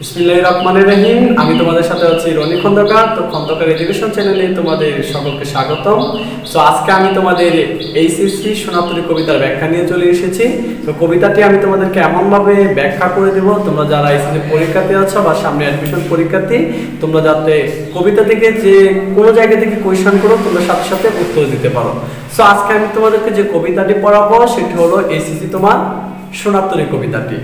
বিসমিল্লাহির রহমানির রহিম। আমি তোমাদের সাথে আছি রনি খন্দকার। তো খন্দকার এডুকেশন চ্যানেলে তোমাদের সকলকে স্বাগতম। সো আজকে আমি তোমাদের এইচএসসি সোনাতরী কবিতার ব্যাখ্যা নিয়ে চলে এসেছি। তো কবিতাটি আমি তোমাদেরকে এমনভাবে ব্যাখ্যা করে দেব, তোমরা যারা এইচএসসি পরীক্ষাতে আছো বা সামনে অ্যাডমিশন পরীক্ষাতে, তোমরা যাতে কবিতা থেকে যে কোনো জায়গা থেকে কোয়েশ্চেন করো তোমরা সাথে সাথে উত্তর দিতে পারো। সো আজকে আমি তোমাদেরকে যে কবিতাটি পড়াবো সেটি হলো এইচএসসি তোমার সোনাতরী কবিতাটি।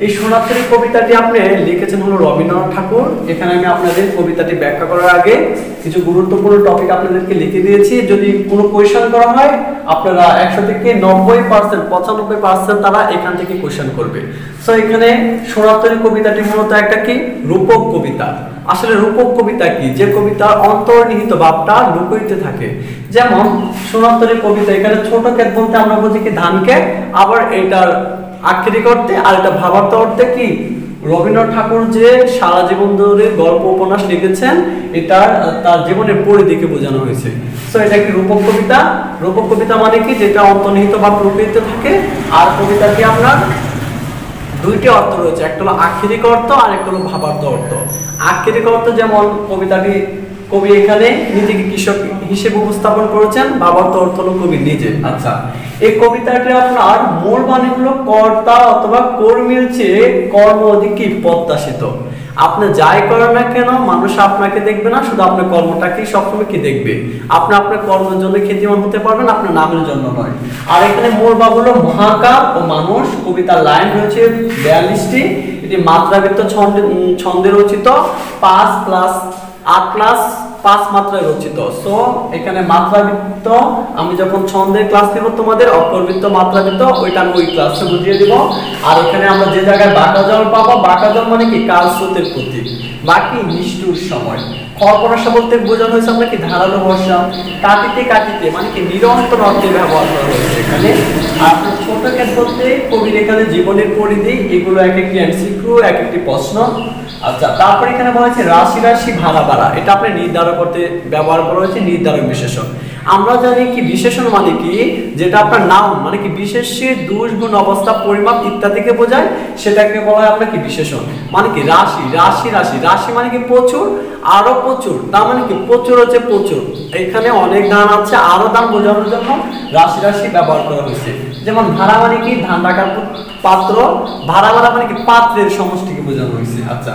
এই সোনাতরী কবিতাটি আপনি লিখেছেন হলো রবীন্দ্রনাথ ঠাকুর। এখানে আমি আপনাদের কবিতাটি ব্যাখ্যা করার আগে কিছু গুরুত্বপূর্ণ টপিক আপনাদেরকে লিখে দিয়েছি। যদি কোনো কোয়েশ্চেন করা হয় আপনারা 100 থেকে 90% 95% তারা এখান থেকে কোয়েশ্চেন করবে। সো এখানে সোনাতরী কবিতাটি মূলত একটা কি রূপক কবিতা। আসলে রূপক কবিতা কি? যে কবিতার অন্তর্নিহিত ভাবটা লুকিয়ে থাকে। যেমন সোনাতরী কবিতা, এখানে ছোট ক্ষেত বলতে আমরা বুঝি কি ধান ক্ষেত, আবার এটার আক্ষরিক অর্থে আর এটা ভাবার্থ অর্থে কি রবীন্দ্রনাথ ঠাকুর যে সারা জীবন ধরে গল্প উপন্যাস লিখেছেন এটা তার জীবনের পরিধিকে বোঝানো হয়েছে। সো এটা কি রূপক কবিতা। রূপক কবিতা মানে কি যেটা অন্তর্নিহিত ভাব লুকিয়ে থাকে। আর কবিতাটি আপনার দুইটি অর্থ রয়েছে, একটা হলো আক্ষরিক অর্থ আর একটা হলো ভাবার্থ অর্থ। আক্ষরিক অর্থ যেমন কবিতাটি কবি এখানে নিজেকে কৃষক হিসেবে উপস্থাপন করেছেন, ভাবার্থ অর্থ হলো কবি নিজে। আচ্ছা, এই কবিতাটি আপনার মূল বাণী হলো কর্তা অথবা কর্মীর চেয়ে কর্ম অধিক কি প্রত্যাশিত। আপনি যাই করেন না কেন মানুষ আপনাকে দেখবে না, শুধু আপনার কর্মটাকেই সবসময় কি দেখবে। আপনি আপনার কর্মের জন্য খ্যাতিমান হতে পারবেন, আপনার নামের জন্য নয়। আর এখানে মূল ভাব হলো মহাকাল ও মানুষ। কবিতার লাইন রয়েছে 42টি। এটি মাত্রাবৃত্ত ছন্দে রচিত, 5+8+5 মাত্রায় রচিত। সো এখানে মাত্রাবৃত্ত আমি যখন ছন্দের ক্লাস দেব তোমাদের, অক্ষরবৃত্ত মাত্রাবৃত্ত ওইটা আমি ওই ক্লাসে বুঝিয়ে দেব। আর এখানে আমরা যে জায়গায় বাঁকা জল পাবো, বাঁকা জল মানে কি কাল স্রোতের প্রতীক, বাকি নিষ্ঠুর সময়। খরপরশা বলতে বোঝানো হয়েছে আমরা কি ধারালো বর্ষা। কাটিতে কাটিতে মানে কি নিরন্তর অর্থে ব্যবহার করা হয়েছে এখানে। আর ছোট ক্ষেত বলতে কবির এখানে জীবনের পরিধি, এগুলো এক একটি এমসিকিউ, এক একটি প্রশ্ন। আচ্ছা, তারপর এখানে বলা হয়েছে রাশি রাশি ভাড়া ভাড়া, এটা আপনি নির্ধারণ করতে ব্যবহার করা হয়েছে নির্ধারক বিশেষণ। আমরা জানি কি বিশেষণ মানে কি, যেটা আপনার নাউন মানে কি বিশেষ্যের দোষ গুণ অবস্থা পরিমাপ ইত্যাদিকে বোঝায়, সেটাকে বলা হয় আপনার কি বিশেষণ। মানে কি রাশি রাশি রাশি রাশি মানে কি প্রচুর, আরো প্রচুর, তার মানে কি প্রচুর হচ্ছে প্রচুর। এখানে অনেক ধান আছে, আরো ধান বোঝানোর জন্য রাশি রাশি ব্যবহার করা হয়েছে। যেমন ভাড়া মানে কি ধান রাখার পাত্র, ভাড়া ভাড়া মানে কি পাত্রের সমষ্টিকে বোঝানো হয়েছে। আচ্ছা,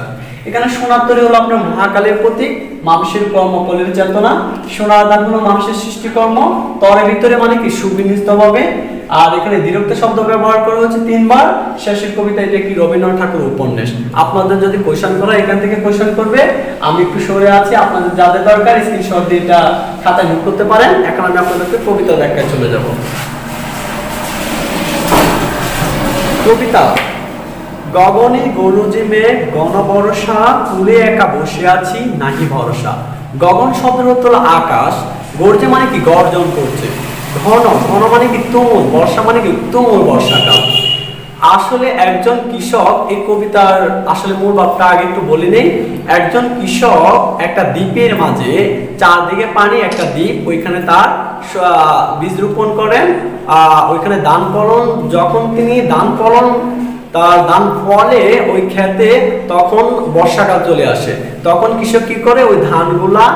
এখানে সোনাতরী হলো আপনার মহাকালের প্রতীক, মানুষের কর্মফলের চেতনা। সোনার দান হলো মানুষের সৃষ্টিকর্ম, তরে ভিতরে মানে কি সুবিন্যস্ত হবে। আর এখানে দ্বিরুক্ত শব্দ ব্যবহার করা হয়েছে 3 বার। শেষের কবিতা এটা কি রবীন্দ্রনাথ ঠাকুর উপন্যাস। আপনাদের যদি কোশ্চেন করা এখান থেকে কোশ্চেন করবে, আমি একটু সরে আছি, আপনাদের যাদের দরকার স্ক্রিনশট দিয়ে এটা খাতায় নোট করতে পারেন। এখন আমি আপনাদেরকে কবিতা ব্যাখ্যায় চলে যাব। কবিতা। গগনে গরুজি মেঘ গণবর্ষা, কুলে একা বসে আছি নাহি ভরসা। গগন শব্দের অর্থ হলো আকাশ, গর্জে মানে কি গর্জন করছে, ঘন ঘন মানে কি তুমুল, বর্ষা মানে কি তুমুল বর্ষাকাল। আসলে একজন কৃষক, এই কবিতার আসলে মূল ভাবটা আগে একটু বলে নেই। একজন কৃষক একটা দ্বীপের মাঝে, চারদিকে পানি, একটা দ্বীপ, ওইখানে তার বীজ রোপণ করেন, ওইখানে ধান ফলন, যখন তিনি তার ধান ফলে ওই ক্ষেতে, তখন বর্ষাকাল চলে আসে। তখন কৃষক কি করে, ওই ধানগুলা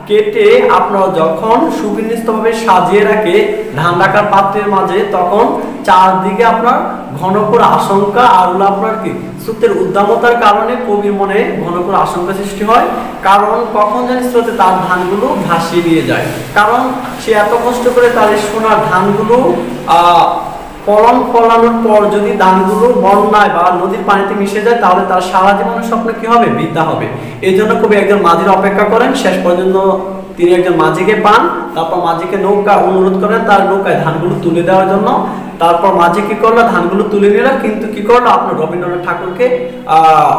কেটে আপনার যখন সুবিন্যস্তভাবে সাজিয়ে রাখে ধান রাখার পাত্রের মাঝে, তখন চারদিকে আপনার ঘনঘোর আশঙ্কা আর হলো আপনার কি স্রোতের উদ্দামতার কারণে কবির মনে ঘনঘোর আশঙ্কা সৃষ্টি হয়। কারণ কখন জানি স্রোতে তার ধানগুলো ভাসিয়ে নিয়ে যায়। কারণ সে এত কষ্ট করে তার সোনার ধানগুলো ফলানোর পর যদি ধানগুলো বন্যায় বা নদীর পানিতে মিশে যায়, তাহলে তার সারা জীবনের স্বপ্ন কি হবে, বৃথা হবে। এই জন্য কবি একজন মাঝির অপেক্ষা করেন, শেষ পর্যন্ত তিনি একজন মাঝিকে পান। তারপর মাঝিকে নৌকা অনুরোধ করেন তার নৌকায় ধানগুলো তুলে দেওয়ার জন্য। তারপর মাঝি কি করলো, ধানগুলো তুলে নিল, কিন্তু কি করলো আপনার রবীন্দ্রনাথ ঠাকুরকে,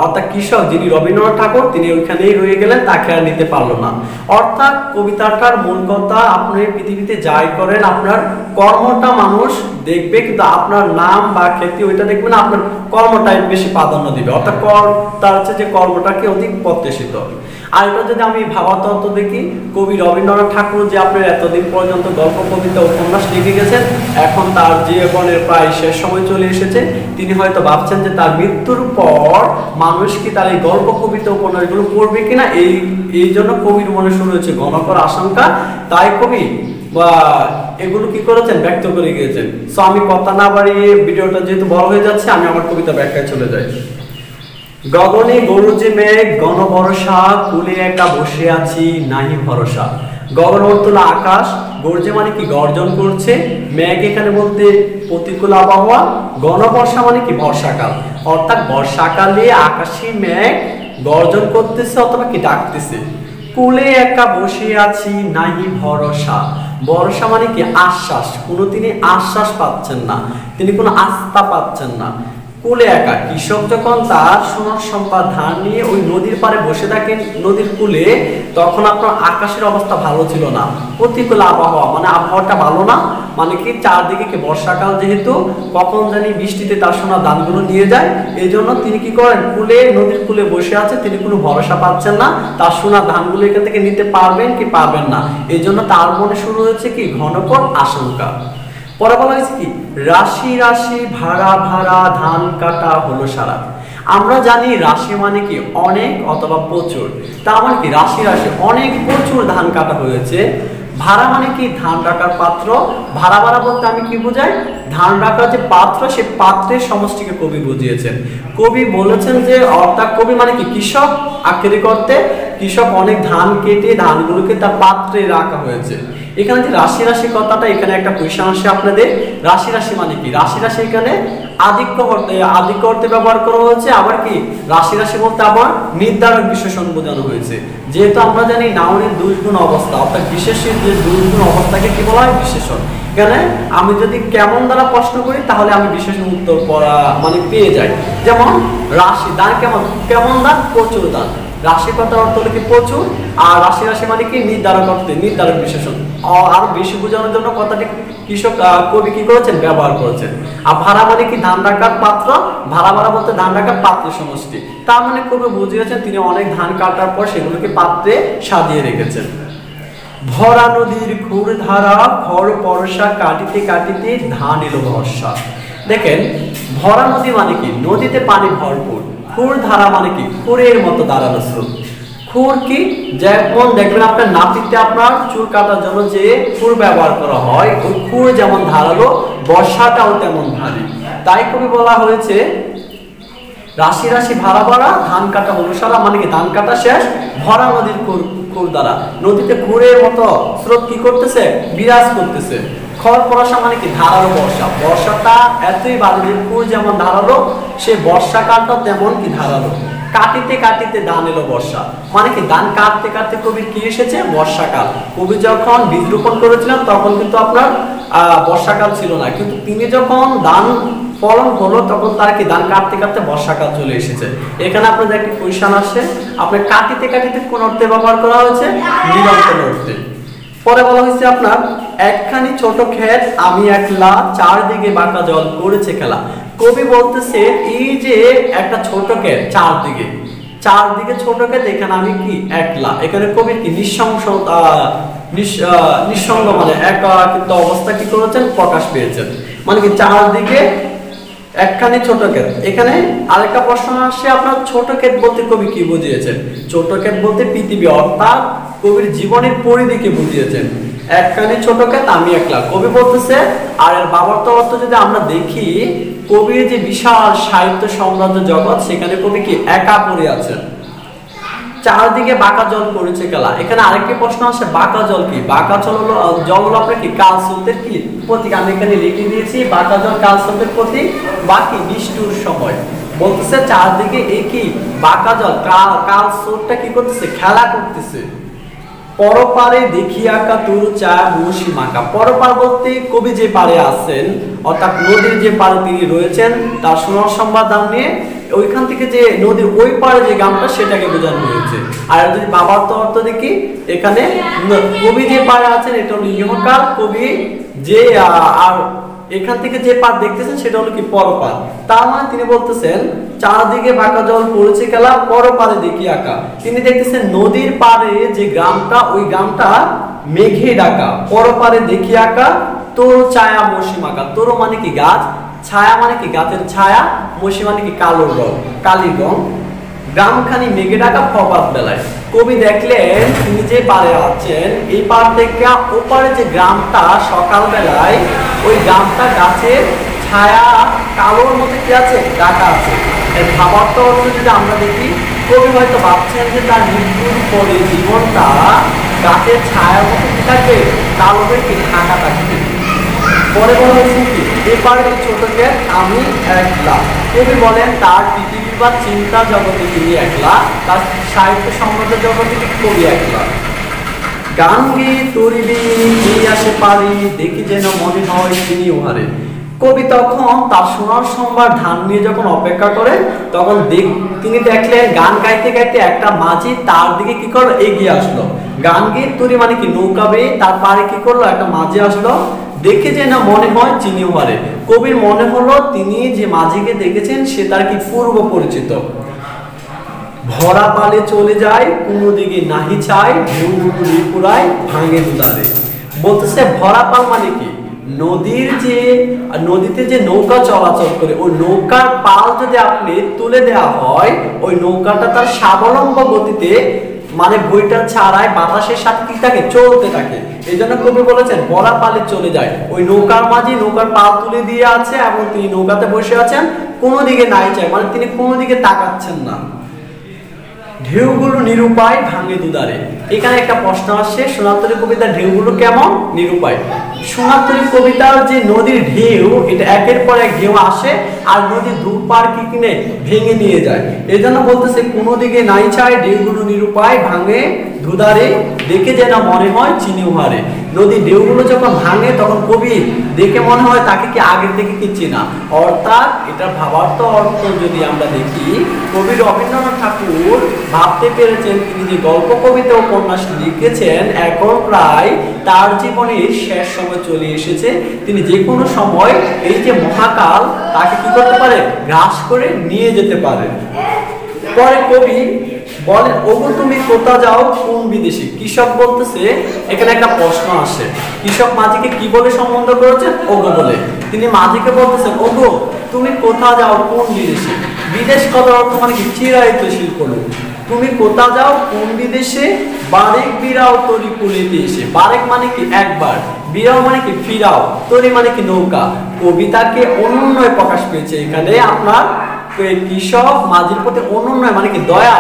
অর্থাৎ কৃষক যিনি রবীন্দ্রনাথ ঠাকুর, তিনি ওইখানেই রয়ে গেলেন, তাকে আর নিতে পারলো না। অর্থাৎ কবিতাটার মূল কথা, আপনি পৃথিবীতে যাই করেন আপনার কর্মটা মানুষ দেখবে, কিন্তু আপনার নাম বা খ্যাতি ওইটা দেখবে না, আপনার কর্মটাই বেশি প্রাধান্য দিবে। অর্থাৎ তার হচ্ছে যে কর্মটাকে অধিক প্রত্যাশিত। আর এটা যদি আমি ভাবার্থ দেখি, কবি রবীন্দ্রনাথ ঠাকুর যে আপনার এতদিন পর্যন্ত গল্প, কবিতা, উপন্যাস লিখে গেছেন, এখন তার জীবনের প্রায় শেষ সময় চলে এসেছে। তিনি হয়তো ভাবছেন যে তার মৃত্যুর পর মানুষ কি তার এই গল্প, কবিতা, উপন্যাসগুলো পড়বে কিনা, এই জন্য কবির মনে শুরু হয়েছে গণকর আশঙ্কা। তাই কবি বা এগুলো কি করেছেন, ব্যক্ত করে গিয়েছেন। সো আমি কথা না বাড়িয়ে, ভিডিওটা যেহেতু বড় হয়ে যাচ্ছে, আমি আমার কবিতা ব্যাখ্যায় চলে যাই। গগনে গরুজে মেঘ ঘন বর্ষা, কুলে একা বসে আছি নাহি ভরসা। গগন অর্থ আকাশ, গর্জে মানে কি গর্জন করছে, মেঘ এখানে বলতে প্রতিকূল আবহাওয়া, ঘন বর্ষা মানে কি বর্ষাকাল, অর্থাৎ বর্ষাকালে আকাশে মেঘ গর্জন করতেছে অথবা কি ডাকতেছে। কুলে একা বসে আছি নাহি ভরসা, ভরসা মানে কি আশ্বাস, কোনো তিনি আশ্বাস পাচ্ছেন না, তিনি কোনো আস্থা পাচ্ছেন না। কুলে একা, কৃষক যখন তার সোনার সম্পদ ধান নিয়ে ওই নদীর পাড়ে বসে থাকেন, নদীর কূলে, তখন আপনার আকাশের অবস্থা ভালো ছিল না, প্রতিকূল আবহাওয়া, মানে আবহাওয়াটা ভালো না, মানে কি চারদিকে কি বর্ষাকাল, যেহেতু কখন জানি বৃষ্টিতে তার সোনার ধানগুলো নিয়ে যায়, এই জন্য তিনি কি করেন, কুলে, নদীর কূলে বসে আছে, তিনি কোনো ভরসা পাচ্ছেন না তার সোনার ধানগুলো এখান থেকে নিতে পারবেন কি পারবেন না, এই জন্য তার মনে শুরু হয়েছে কি ঘনকর আশঙ্কা। পরে বলা হয়েছে কি রাশি রাশি ভাড়া ভাড়া ধান কাটা হলো সারা। আমরা জানি রাশি মানে কি অনেক অথবা প্রচুর, তার মানে কি রাশি রাশি অনেক প্রচুর ধান কাটা হয়েছে। ভাড়া মানে কি ধান রাখার পাত্র, ভাড়া ভাড়া বলতে আমি কি বুঝাই, ধান রাখার যে পাত্র, সেই পাত্রের সমষ্টিকে কবি বুঝিয়েছেন। কবি বলেছেন যে অর্থাৎ কবি মানে কি কৃষক আক্ষেপে করতে, কৃষক অনেক ধান কেটে ধানগুলোকে তার পাত্রে রাখা হয়েছে। এখানে যে রাশি রাশি কথাটা, এখানে একটা কোয়েশ্চন আসে আপনাদের, রাশি রাশি মানে কি, রাশি রাশি এখানে আধিক্য অর্থে ব্যবহার করা হয়েছে, আবার কি রাশি রাশি বলতে আবার নির্ধারক বিশেষণ বোঝানো হয়েছে। যেহেতু আমরা জানি নাউনের দুইগুণ অবস্থা, অর্থাৎ বিশেষের যে দুইগুণ অবস্থাকে কি বলা হয়, বিশেষণ। এখানে আমি যদি কেমন দ্বারা প্রশ্ন করি, তাহলে আমি বিশেষণ উত্তর মানে পেয়ে যাই। যেমন রাশি দান, কেমন কেমন দান, প্রচুর দান। রাশি কথার অর্থ হলো কি প্রচুর, আর রাশি রাশি মানে কি নির্ধারক অর্থে নির্ধারক বিশেষণ। আরো বেশি বোঝানোর জন্য কথাটি কবি কি করেছেন, ব্যবহার করেছেন। আর ভাড়া মানে কি ধান রাখার পাত্র, ভাড়া ভাড়া বলতে ধান রাখার পাত্রের সমষ্টি, তার মানে কবি বুঝিয়েছেন তিনি অনেক ধান কাটার পর সেগুলোকে পাত্রে সাজিয়ে রেখেছেন। ভরা নদীর খুর ধারা খড় পরশা, কাটিতে কাটিতে ধান এলো বর্ষা। দেখেন ভরা নদী মানে কি নদীতে পানি ভরপুর, খুর ধারা মানে কি খুরের মতো দাঁড়ানো স্রোত। খুর কি, যেমন দেখবেন আপনার নাপিতে আপনার চুল কাটার জন্য যে খুর ব্যবহার করা হয়, ওই খুর যেমন ধারালো, বর্ষাটাও তেমন ভারী। তাই কবি বলা হয়েছে রাশি রাশি ভাড়া ভাড়া ধান কাটা হলো সারা, মানে কি ধান কাটা শেষ, ভরা নদীর খুর দ্বারা, নদীতে খুরের মতো স্রোত কি করতেছে, বিরাজ করতেছে। খড় পরশা মানে কি ধারালো বর্ষা, বর্ষাটা এতই বাড়ি, খুর যেমন ধারালো, সে বর্ষাকালটা তেমন কি ধারালো। কাটিতে কাটিতে ধান এলো বর্ষা, মানে কি ধান কাটতে কাটতে কবির কি এসেছে, বর্ষাকাল। কবি যখন বীজ রোপণ করেছিলেন তখন কিন্তু আপনার বর্ষাকাল ছিল না, কিন্তু তিনি যখন ধান ফলন হলো তখন তার কি ধান কাটতে কাটতে বর্ষাকাল চলে এসেছে। এখানে আপনাদের একটি কোয়েশ্চন আসে, আপনার কাটিতে কাটিতে কোন অর্থে ব্যবহার করা হয়েছে, নিরন্তর অর্থে। পরে বলা হয়েছে আপনার একখানি ছোট ক্ষেত আমি একলা, চারদিকে বাঁকা জল করেছে খেলা। কবি বলতেছে এই যে একটা ছোট ক্ষেত, চারদিকে ছোট ক্ষেত, এখানে আমি কি একলা, এখানে কবি কি নিঃসঙ্গ মানে একা কিন্তু অবস্থা কি করেছেন, প্রকাশ পেয়েছেন, মানে কি চারদিকে একখানি ছোট ক্ষেত। এখানে আরেকটা প্রশ্ন আসছে আপনার ছোট ক্ষেত বলতে কবি কি বুঝিয়েছেন, ছোট ক্ষেত বলতে পৃথিবী, অর্থাৎ কবির জীবনের পরিধিকে বুঝিয়েছেন। একখানি ছোট ক্ষেত আমি একলা, কবি বলতেছে। আর এর বাবার্থ অর্থ যদি আমরা দেখি, কবির যে বিশাল সাহিত্য সাম্রাজ্য জগৎ, সেখানে কবি কি একা পড়ে আছেন। চারদিকে বাঁকা জল করেছে খেলা, এখানে আরেকটি প্রশ্ন আসে বাঁকা জল কি, বাঁকা জল হলো আপনার কি কাল স্রোতের কি প্রতীক, আমি এখানে লিখে দিয়েছি বাঁকা জল কাল স্রোতের প্রতীক, বাকি নিষ্ঠুর সময়। বলতেছে চারদিকে এই কি বাঁকা জল, কাল স্রোতটা কি করতেছে, খেলা করতেছে। পরপারে দেখি আঁকা তোর চা বসি মাকা, পরপার বলতে কবি যে পারে আছেন, অর্থাৎ নদীর যে পারে তিনি রয়েছেন, তার সোনার সংবাদ নিয়ে ওইখান থেকে যে নদীর ওই পারে যে গ্রামটা, সেটাকে বোঝানো হয়েছে। আর যদি বাবার তো অর্থ দেখি, এখানে কবি যে পারে আছেন এটা হলো ইহকাল, কবি যে আর এখান থেকে যে পার দেখতেছেন সেটা হলো কি পরপার। তার মানে তিনি বলতেছেন চারদিকে বাঁকা জল পড়েছে খেলা, পরপারে দেখি আঁকা। তিনি দেখতেছেন নদীর পারে যে গ্রামটা, ওই গ্রামটা মেঘে ঢাকা, পরপারে দেখি আঁকা, তোর ছায়া মৌসুম আঁকা। তোর মানে কি গাছ, ছায়া মানে কি গাছের ছায়া, মৌসুম মানে কি কালো রং, কালির রং। গ্রামখানি মেঘে ঢাকা প্রভাত বেলায়। কবি দেখলেন তিনি যে পারে আছেন, এই পার থেকে ওপারে যে গ্রামটা সকাল বেলায়, ওই গ্রামটা গাছের ছায়া কালোর মধ্যে কি আছে, ঢাকা আছে। এর ভাবার্থ অর্থ যদি আমরা দেখি, কবি হয়তো ভাবছেন যে তার মৃত্যুর পরে জীবনটা গাছের ছায়ার মধ্যে কি থাকবে, কালো হয়ে কি ঢাকা থাকবে। পরে বলা হয়েছে কি, এপারে ছোট কে আমি একলা। কবি বলেন তার পৃথিবী বা চিন্তা জগতে তিনি একলা, তার সাহিত্য সম্রাট জগতে কবি একলা। গান গেয়ে তরিবি এই আসে পারি, দেখি যেন মনে হয় তিনি উহারে। কবি তখন তার সোনার সম্ভার ধান নিয়ে যখন অপেক্ষা করে, তখন তিনি দেখলেন গান গাইতে গাইতে একটা মাঝি তার দিকে কি করলো, এগিয়ে আসলো। গান গেয়ে তরি মানে কি নৌকা বেয়ে তার পারে কি করলো, একটা মাঝি আসলো। দেখে যে না মনে হয় চিনি উহারে। কবির মনে হলো তিনি যে মাঝিকে দেখেছেন সে তার কি পূর্ব পরিচিত। ভরা পালে চলে যায়, কোনো দিকে নাহি চায়, ঢেউ পুরায় ভাঙে দুধারে। বলতেছে ভরা পাল মানে কি, নদীতে যে নৌকা চলাচল করে, ওই নৌকার পাল যদি আপনি তুলে দেওয়া হয়, ওই নৌকাটা তার স্বাবলম্ব গতিতে মানে বইটা ছাড়াই বাতাসের সাথে কি থাকে, চলতে থাকে। এই জন্য কবি বলেছেন ভরা পালে চলে যায়। ওই নৌকার মাঝি নৌকার পাল তুলে দিয়ে আছে এবং তিনি নৌকাতে বসে আছেন, কোনো দিকে নাই চায় মানে তিনি কোনো দিকে তাকাচ্ছেন না। ঢেউগুলো নিরুপায় ভাঙে দুধারে। এখানে একটা প্রশ্ন আসছে, সোনারতরী কবিতার ঢেউগুলো কেমন, নিরুপায়। সোনারতরী কবিতার যে নদীর ঢেউ, এটা একের পর এক ঢেউ আসে আর নদীর দুপার কি কিনে ভেঙে নিয়ে যায়। এই জন্য বলতেছে কোনো দিকে নাই চায়, ঢেউগুলো নিরুপায় ভাঙে দুধারে, দেখে যেন মনে হয় চিনি উহারে। নদীর ঢেউগুলো যখন ভাঙে তখন কবি দেখে মনে হয় তাকে কি আগের থেকে কি চেনা। অর্থাৎ এটা ভাবার্থ অর্থ যদি আমরা দেখি, কবি রবীন্দ্রনাথ ঠাকুর ভাবতে পেরেছেন তিনি যে গল্প কবিতা উপন্যাস লিখেছেন এখন প্রায় তার জীবনের শেষ সময় চলে এসেছে। তিনি যে কোনো সময় এই যে মহাকাল তাকে কি করতে পারে, গ্রাস করে নিয়ে যেতে পারে। পরে কবি বলে ওগো তুমি কোথা যাও কোন বিদেশে। কৃষক বলতেছে, এখানে একটা প্রশ্ন আসে, কৃষক মাঝিকে কি বলে সম্বন্ধ করেছেন, ওগো বলে। তিনি মাঝিকে বলতেছেন ওগো তুমি কোথা যাও কোন বিদেশে। বিদেশ কথার অর্থ মানে কি চিরায়িত শিল্প লোক। তুমি কোথা যাও কোন বিদেশে, বারেক বিরাও তরি কুলিতে এসে। বারেক মানে কি একবার, বিরাও মানে কি ফিরাও, তরি মানে কি নৌকা। কবিতাকে অনুন্নয় প্রকাশ পেয়েছে এখানে। আপনার কৃষক মাঝির প্রতি অনুন্নয় মানে কি দয়া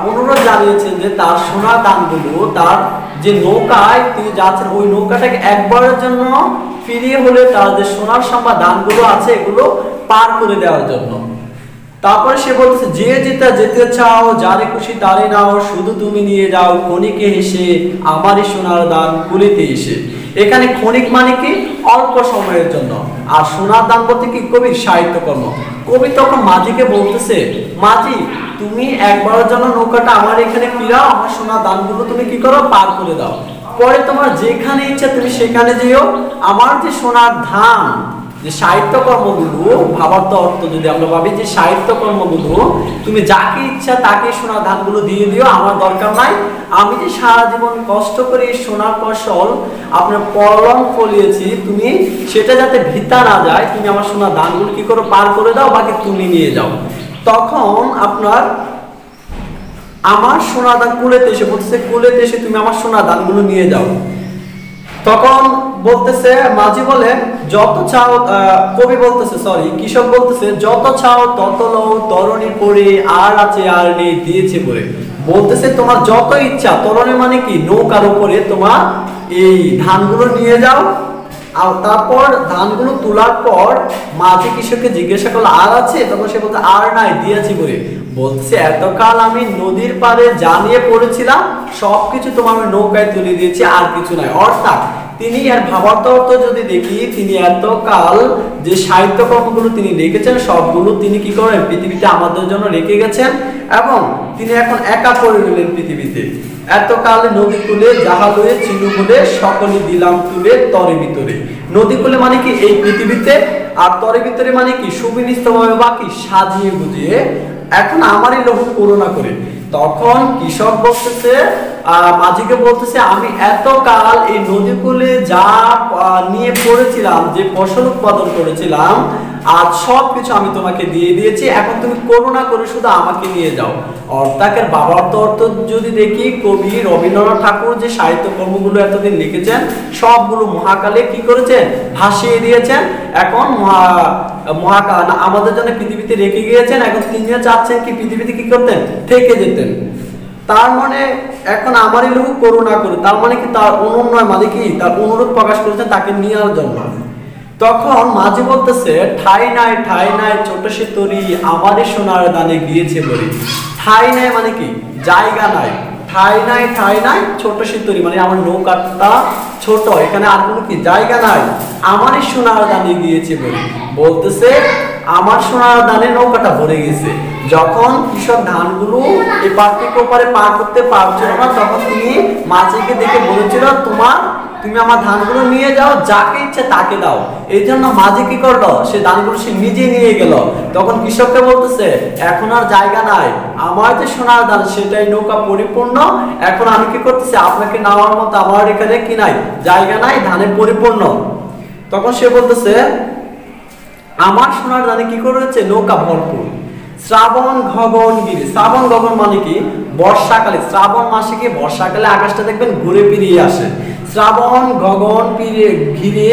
অনুরোধ জানিয়েছেন যে তার সোনা দানগুলো, তার যে নৌকায় তিনি যাচ্ছেন ওই নৌকাটাকে একবারের জন্য ফিরিয়ে হলে তার যে সোনার সম্পদ দানগুলো আছে এগুলো পার করে দেওয়ার জন্য। তারপরে সে বলছে যে যেতে চাও, যারে খুশি তারে নাও, শুধু তুমি নিয়ে যাও ক্ষণিকে হেসে আমারই সোনার দান কুলিতে এসে। এখানে ক্ষণিক মানে কি অল্প সময়ের জন্য, আর সোনার দান বলতে কি কবির সাহিত্যকর্ম। কবি তখন মাঝিকে বলতেছে মাঝি তুমি একবারের জন্য নৌকাটা আমার এখানে ফিরাও, আমার সোনার দানগুলো তুমি কি করো, পার করে দাও। পরে তোমার যেখানে ইচ্ছা তুমি সেখানে যেও, আমার যে সোনার ধান যে সাহিত্যকর্মগুলো, ভাবার্থ অর্থ যদি আমরা ভাবি যে সাহিত্যকর্মগুলো তুমি যাকে ইচ্ছা তাকে সোনার ধানগুলো দিয়ে দিও, আমার দরকার নাই। আমি যে সারা জীবন কষ্ট করে এই সোনার ফসল আপনার পলন ফলিয়েছি, তুমি সেটা যাতে ভিতা না যায়, তুমি আমার সোনার ধানগুলো কি করো, পার করে দাও, বাকি তুমি নিয়ে যাও। তখন আপনার আমার সোনার দান কুলেতে এসে বলতেছে, কুলেতে এসে তুমি আমার সোনার দানগুলো নিয়ে যাও। তখন বলতেছে মাঝি বলে যত চাও, কবি বলতেছে সরি কৃষক বলতেছে যত চাও তত লও, তরণী পড়ে আর আছে আর নেই দিয়েছে পড়ে। বলতেছে তোমার যত ইচ্ছা, তরণী মানে কি নৌকার উপরে তোমার এই ধানগুলো নিয়ে যাও। আর তারপর ধানগুলো তোলার পর মাঝি কৃষককে জিজ্ঞাসা করলো আর আছে, তখন সে বলতে আর নাই দিয়েছি বলে। বলছে এতকাল আমি নদীর পাড়ে জানিয়ে পড়েছিলাম, সবকিছু তোমার নৌকায় তুলে দিয়েছি, আর কিছু নাই। অর্থাৎ তিনি এর ভাবার্থ অর্থ যদি দেখি, তিনি এতকাল যে সাহিত্যকর্মগুলো তিনি লিখেছেন সবগুলো তিনি কি করেন পৃথিবীতে আমাদের জন্য রেখে গেছেন, এবং তিনি এখন একা পড়ে রইলেন পৃথিবীতে। এতকাল নদী কুলে যাহা লয়ে চিনু বলে সকলে দিলাম তুলে তরে ভিতরে। নদীকূলে মানে কি এই পৃথিবীতে, আর তরে ভিতরে মানে কি সুবিন্যস্তভাবে বাকি সাজিয়ে গুজিয়ে এখন আমারই লোভ পূরণ করে। তখন কৃষক বলতেছে মাঝিকে বলতেছে, আমি এতকাল এই নদীকূলে যা নিয়ে পড়েছিলাম, যে ফসল উৎপাদন করেছিলাম, আজ সবকিছু আমি তোমাকে দিয়ে দিয়েছি, এখন তুমি করুণা করে শুধু আমাকে নিয়ে যাও। অর্থাৎ বাবার অর্থ যদি দেখি, কবি রবীন্দ্রনাথ ঠাকুর যে সাহিত্য কর্মগুলো এতদিন লিখেছেন সবগুলো মহাকালে কি করেছেন, ভাসিয়ে দিয়েছেন। এখন মহাকাল আমাদের জন্য পৃথিবীতে রেখে গিয়েছেন, এখন তিনিও চাচ্ছেন কি পৃথিবীতে কি করতেন, থেকে যেতেন। তার মানে এখন আমারই লোক করুণা করে, তার মানে কি তার অনুনয় মানে কি তার অনুরোধ প্রকাশ করেছেন তাকে নেওয়ার জন্য। তখন মাঝি বলতেছে, ঠাই নাই ছোট সে তরি, আমারই সোনার দানে গিয়েছে বলি। ঠাই নাই মানে কি জায়গা নাই, ঠাই নাই ছোট সে তরি মানে আমার নৌকাটা ছোট, এখানে আর কোনো কি জায়গা নাই, আমারই সোনার দানে গিয়েছে বলি। বলতেছে আমার সোনার দানে নৌকাটা ভরে গেছে। যখন কৃষক ধানগুলো এপার থেকে ওপারে পার করতে পারছিল না, তখন তিনি মাঝিকে দেখে বলেছিল, তুমি আমার ধানগুলো নিয়ে যাও, যাকে ইচ্ছে তাকে দাও। এই জন্য মাঝি কি করলো, সে ধানগুলো সে নিজে নিয়ে গেল। তখন কৃষককে বলতেছে, এখন আর জায়গা নাই, আমার যে সোনার ধান সেটাই নৌকা পরিপূর্ণ, এখন আমি কি করতেছি, আপনাকে নেওয়ার মতো আমার এখানে কি নাই, জায়গা নাই, ধানে পরিপূর্ণ। তখন সে বলতেছে, আমার সোনার ধানে কি করেছে, নৌকা ভরপুর। শ্রাবণ গগন গিরে, শ্রাবণ গগন মানে কি বর্ষাকালে, শ্রাবণ মাসে কি বর্ষাকালে আকাশটা দেখবেন ঘুরে ফিরিয়ে আসে। শ্রাবণ গগন ঘিরে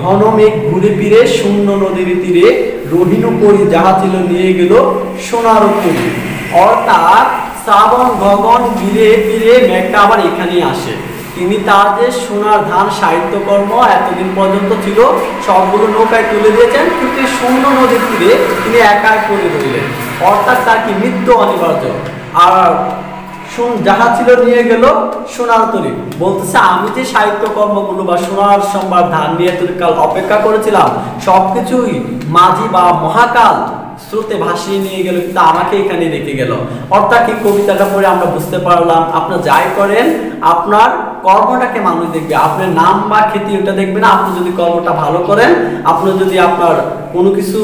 ঘন মেঘ ঘুরে ফিরে শূন্য নদীর তীরে রহিনু করি যাহা ছিল নিয়ে গেল সোনার করি। অর্থাৎ শ্রাবণ গগন ঘিরে ফিরে মেঘটা আবার এখানেই আসে। তিনি তার যে সোনার ধান সাহিত্যকর্ম এতদিন পর্যন্ত ছিল সবগুলো নৌকায় তুলে দিয়েছেন, কিন্তু শূন্য নদীর তীরে তিনি একাই করে ধরলেন। অর্থাৎ তার কি মৃত্যু অনিবার্য। আর যাহা ছিল নিয়ে গেল সোনার তরী। বলতেছে আমি যে সাহিত্য কর্মগুলো বা সোনার সম্ভার ধান নিয়ে এতকাল অপেক্ষা করেছিলাম সবকিছুই মাঝি বা মহাকাল স্রোতে ভাসিয়ে নিয়ে গেল, কিন্তু আমাকে এখানে রেখে গেল। অর্থাৎ এই কবিতাটা পড়ে আমরা বুঝতে পারলাম, আপনার যাই করেন আপনার কর্মটাকে মানুষ দেখবে, আপনার নাম বা খ্যাতি ওটা দেখবে না। আপনি যদি কর্মটা ভালো করেন, আপনি যদি আপনার কোনো কিছু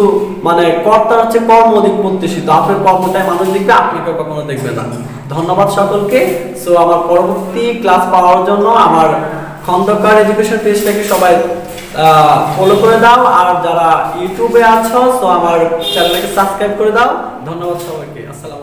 মানে কর্তার হচ্ছে কর্ম অধিক প্রত্যাশিত, আপনার কর্মটাই মানুষ দেখবে, আপনাকে কখনো দেখবে না। ধন্যবাদ সকলকে। সো আমার পরবর্তী ক্লাস পাওয়ার জন্য আমার খন্দকার এডুকেশন পেজটাকে সবাই ফলো করে দাও, আর যারা ইউটিউবে আছো তো আমার চ্যানেলটাকে সাবস্ক্রাইব করে দাও। ধন্যবাদ সবাইকে। আসসালামু আলাইকুম।